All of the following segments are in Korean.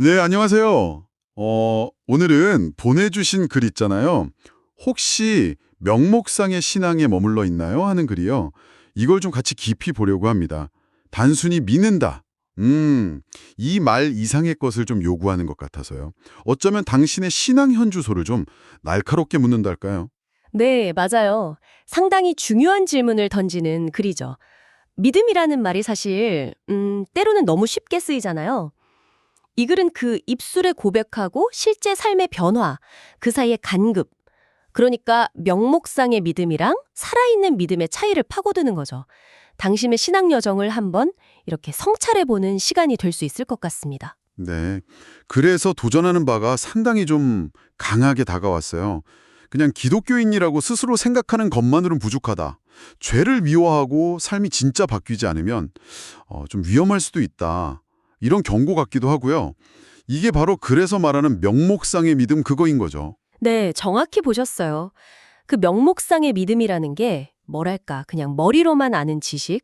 네, 안녕하세요. 오늘은 보내주신 글 있잖아요. 혹시 명목상의 신앙에 머물러 있나요? 하는 글이요. 이걸 좀 같이 깊이 보려고 합니다. 단순히 믿는다. 이 말 이상의 것을 좀 요구하는 것 같아서요. 어쩌면 당신의 신앙 현주소를 좀 날카롭게 묻는달까요? 네, 맞아요. 상당히 중요한 질문을 던지는 글이죠. 믿음이라는 말이 사실, 때로는 너무 쉽게 쓰이잖아요. 이 글은 그 입술에 고백하고 실제 삶의 변화, 그 사이의 간극, 그러니까 명목상의 믿음이랑 살아있는 믿음의 차이를 파고드는 거죠. 당신의 신앙 여정을 한번 이렇게 성찰해보는 시간이 될 수 있을 것 같습니다. 네. 그래서 도전하는 바가 상당히 좀 강하게 다가왔어요. 그냥 기독교인이라고 스스로 생각하는 것만으로는 부족하다. 죄를 미워하고 삶이 진짜 바뀌지 않으면 좀 위험할 수도 있다. 이런 경고 같기도 하고요. 이게 바로 그래서 말하는 명목상의 믿음 그거인 거죠. 네, 정확히 보셨어요. 그 명목상의 믿음이라는 게 뭐랄까, 그냥 머리로만 아는 지식,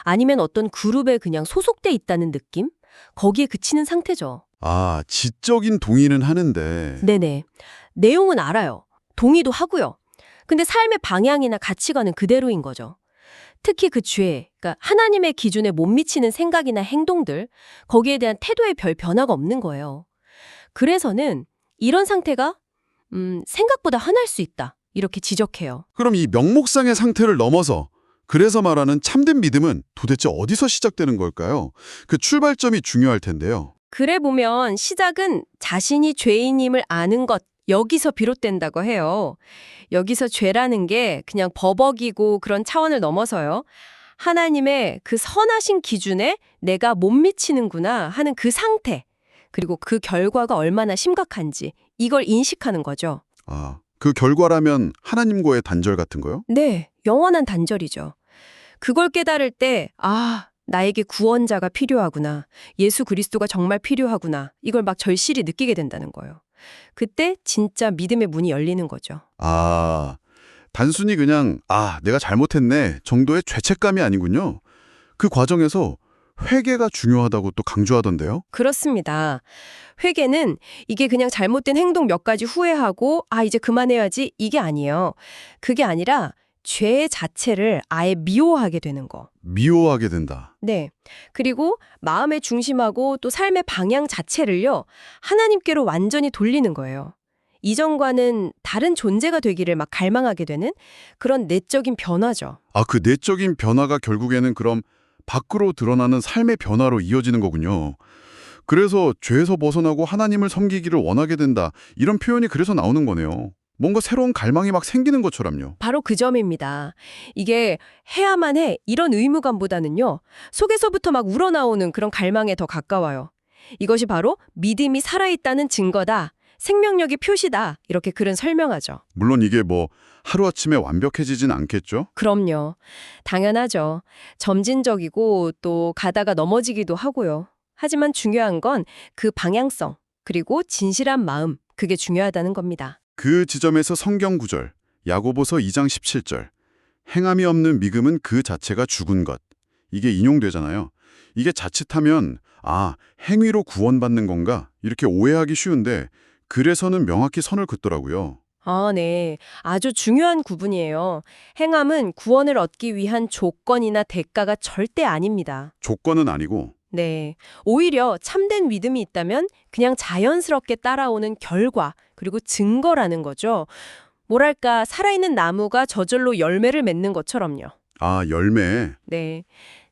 아니면 어떤 그룹에 그냥 소속돼 있다는 느낌? 거기에 그치는 상태죠. 아, 지적인 동의는 하는데 네네. 내용은 알아요. 동의도 하고요. 근데 삶의 방향이나 가치관은 그대로인 거죠. 특히 그 죄, 그러니까 하나님의 기준에 못 미치는 생각이나 행동들, 거기에 대한 태도에 별 변화가 없는 거예요. 그래서는 이런 상태가 생각보다 흔할 수 있다. 이렇게 지적해요. 그럼 이 명목상의 상태를 넘어서 그래서 말하는 참된 믿음은 도대체 어디서 시작되는 걸까요? 그 출발점이 중요할 텐데요. 그래 보면 시작은 자신이 죄인임을 아는 것, 여기서 비롯된다고 해요. 여기서 죄라는 게 그냥 버벅이고 그런 차원을 넘어서요. 하나님의 그 선하신 기준에 내가 못 미치는구나 하는 그 상태, 그리고 그 결과가 얼마나 심각한지 이걸 인식하는 거죠. 아, 그 결과라면 하나님과의 단절 같은 거요? 네, 영원한 단절이죠. 그걸 깨달을 때, 아, 나에게 구원자가 필요하구나. 예수 그리스도가 정말 필요하구나. 이걸 막 절실히 느끼게 된다는 거예요. 그때 진짜 믿음의 문이 열리는 거죠. 아, 단순히 그냥 내가 잘못했네 정도의 죄책감이 아니군요. 그 과정에서 회개가 중요하다고 또 강조하던데요. 그렇습니다. 회개는 이게 그냥 잘못된 행동 몇 가지 후회하고 이제 그만해야지 이게 아니에요. 그게 아니라 죄 자체를 아예 미워하게 되는 거. 미워하게 된다. 네. 그리고 마음의 중심하고 또 삶의 방향 자체를요, 하나님께로 완전히 돌리는 거예요. 이전과는 다른 존재가 되기를 막 갈망하게 되는 그런 내적인 변화죠. 아, 그 내적인 변화가 결국에는 그럼 밖으로 드러나는 삶의 변화로 이어지는 거군요. 그래서 죄에서 벗어나고 하나님을 섬기기를 원하게 된다. 이런 표현이 그래서 나오는 거네요. 뭔가 새로운 갈망이 막 생기는 것처럼요. 바로 그 점입니다. 이게 해야만 해 이런 의무감보다는요, 속에서부터 막 우러나오는 그런 갈망에 더 가까워요. 이것이 바로 믿음이 살아있다는 증거다. 생명력의 표시다. 이렇게 글은 설명하죠. 물론 이게 뭐 하루아침에 완벽해지진 않겠죠? 그럼요. 당연하죠. 점진적이고 또 가다가 넘어지기도 하고요. 하지만 중요한 건 그 방향성, 그리고 진실한 마음, 그게 중요하다는 겁니다. 그 지점에서 성경 구절, 야고보서 2장 17절, 행함이 없는 믿음은 그 자체가 죽은 것. 이게 인용되잖아요. 이게 자칫하면 행위로 구원받는 건가? 이렇게 오해하기 쉬운데 그래서는 명확히 선을 긋더라고요. 네. 아주 중요한 구분이에요. 행함은 구원을 얻기 위한 조건이나 대가가 절대 아닙니다. 조건은 아니고 네. 오히려 참된 믿음이 있다면 그냥 자연스럽게 따라오는 결과, 그리고 증거라는 거죠. 뭐랄까, 살아있는 나무가 저절로 열매를 맺는 것처럼요. 열매. 네.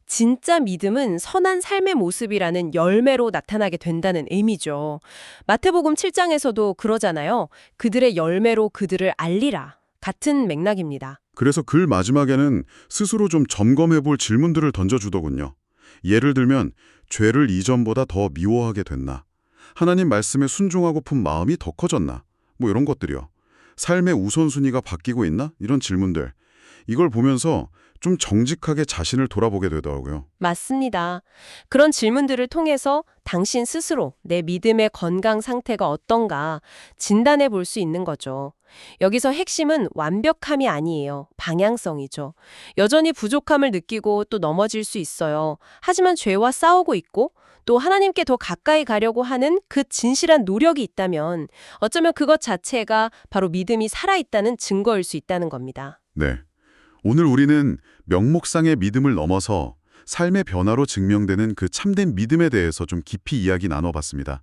진짜 믿음은 선한 삶의 모습이라는 열매로 나타나게 된다는 의미죠. 마태복음 7장에서도 그러잖아요. 그들의 열매로 그들을 알리라. 같은 맥락입니다. 그래서 글 마지막에는 스스로 좀 점검해 볼 질문들을 던져주더군요. 예를 들면 죄를 이전보다 더 미워하게 됐나? 하나님 말씀에 순종하고픈 마음이 더 커졌나? 뭐 이런 것들이요. 삶의 우선순위가 바뀌고 있나? 이런 질문들. 이걸 보면서 좀 정직하게 자신을 돌아보게 되더라고요. 맞습니다. 그런 질문들을 통해서 당신 스스로 내 믿음의 건강 상태가 어떤가 진단해 볼 수 있는 거죠. 여기서 핵심은 완벽함이 아니에요. 방향성이죠. 여전히 부족함을 느끼고 또 넘어질 수 있어요. 하지만 죄와 싸우고 있고 또 하나님께 더 가까이 가려고 하는 그 진실한 노력이 있다면 어쩌면 그것 자체가 바로 믿음이 살아있다는 증거일 수 있다는 겁니다. 네. 오늘 우리는 명목상의 믿음을 넘어서 삶의 변화로 증명되는 그 참된 믿음에 대해서 좀 깊이 이야기 나눠봤습니다.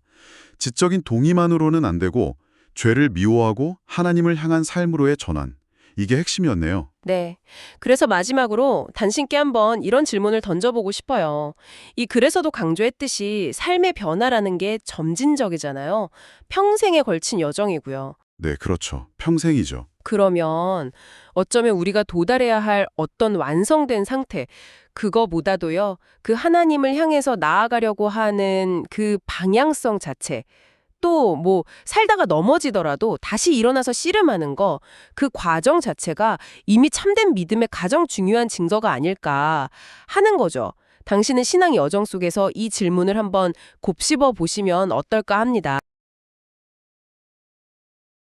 지적인 동의만으로는 안 되고 죄를 미워하고 하나님을 향한 삶으로의 전환. 이게 핵심이었네요. 네. 그래서 마지막으로 당신께 한번 이런 질문을 던져보고 싶어요. 이 글에서도 강조했듯이 삶의 변화라는 게 점진적이잖아요. 평생에 걸친 여정이고요. 네, 그렇죠. 평생이죠. 그러면 어쩌면 우리가 도달해야 할 어떤 완성된 상태, 그거보다도요, 그 하나님을 향해서 나아가려고 하는 그 방향성 자체, 또 뭐 살다가 넘어지더라도 다시 일어나서 씨름하는 거, 그 과정 자체가 이미 참된 믿음의 가장 중요한 증거가 아닐까 하는 거죠. 당신은 신앙 여정 속에서 이 질문을 한번 곱씹어 보시면 어떨까 합니다.